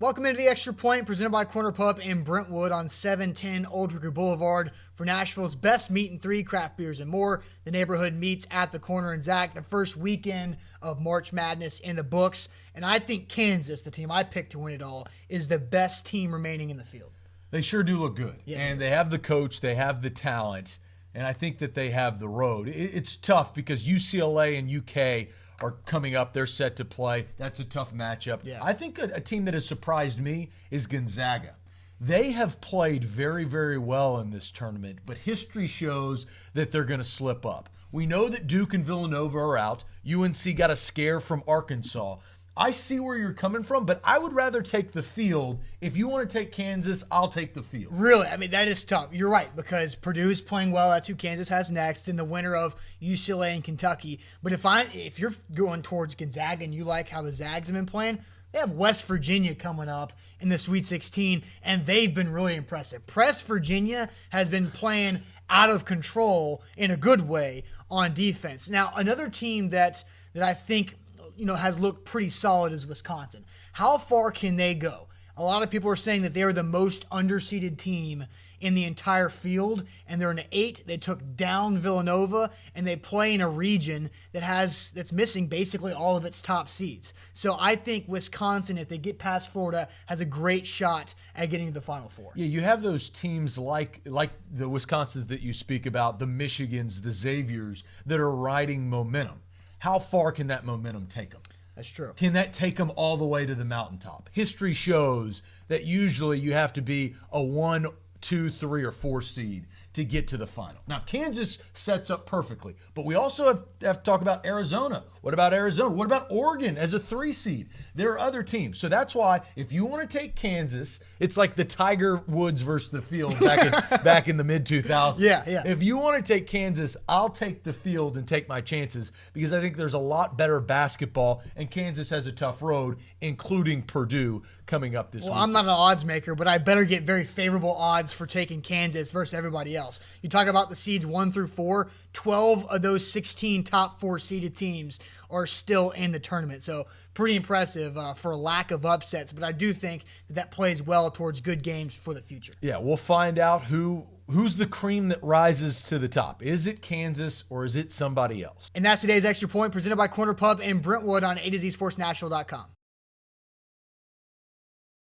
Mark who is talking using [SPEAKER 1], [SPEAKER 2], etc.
[SPEAKER 1] Welcome into the Extra Point, presented by Corner Pub in Brentwood on 710 Old Hickory Boulevard for Nashville's best meat and three, craft beers and more. The neighborhood meets at the corner. And Zach, the first weekend of March Madness in the books, and I think Kansas, the team I picked to win it all, is the best team remaining in the field.
[SPEAKER 2] They sure do look good.
[SPEAKER 1] Yeah,
[SPEAKER 2] and they have the coach, they have the talent, and I think that they have the road. It's tough because UCLA and UK are coming up. They're set to play. That's a tough matchup.
[SPEAKER 1] Yeah.
[SPEAKER 2] I think a team that has surprised me is Gonzaga. They have played very, very well in this tournament, but history shows that they're going to slip up. We know that Duke and Villanova are out. UNC got a scare from Arkansas. I see where you're coming from, but I would rather take the field. If you want to take Kansas, I'll take the field.
[SPEAKER 1] Really? I mean, that is tough. You're right, because Purdue's playing well. That's who Kansas has next, and the winner of UCLA and Kentucky. But if you're going towards Gonzaga and you like how the Zags have been playing, they have West Virginia coming up in the Sweet 16, and they've been really impressive. West Virginia has been playing out of control in a good way on defense. Now, another team that I think has looked pretty solid is Wisconsin. How far can they go? A lot of people are saying that they are the most underseeded team in the entire field, and they're an 8. They took down Villanova, and they play in a region that's missing basically all of its top seeds. So I think Wisconsin, if they get past Florida, has a great shot at getting to the Final Four.
[SPEAKER 2] Yeah, you have those teams like the Wisconsins that you speak about, the Michigans, the Xaviers, that are riding momentum. How far can that momentum take them?
[SPEAKER 1] That's true.
[SPEAKER 2] Can that take them all the way to the mountaintop? History shows that usually you have to be a 1, 2, 3, or 4 seed to get to the final. Now, Kansas sets up perfectly, but we also have to talk about Arizona. What about Arizona? What about Oregon as a 3 seed? There are other teams. So that's why if you want to take Kansas, it's like the Tiger Woods versus the field back in the mid-2000s.
[SPEAKER 1] Yeah.
[SPEAKER 2] If you want to take Kansas, I'll take the field and take my chances because I think there's a lot better basketball, and Kansas has a tough road, including Purdue coming up this week.
[SPEAKER 1] I'm not an odds maker, but I better get very favorable odds for taking Kansas versus everybody else. You talk about the seeds 1 through 4, 12 of those 16 top 4 seeded teams are still in the tournament. So pretty impressive for a lack of upsets, but I do think that plays well towards good games for the future.
[SPEAKER 2] Yeah, we'll find out who's the cream that rises to the top. Is it Kansas or is it somebody else?
[SPEAKER 1] And that's today's Extra Point, presented by Corner Pub in Brentwood on A to Z Sports Nashville.com.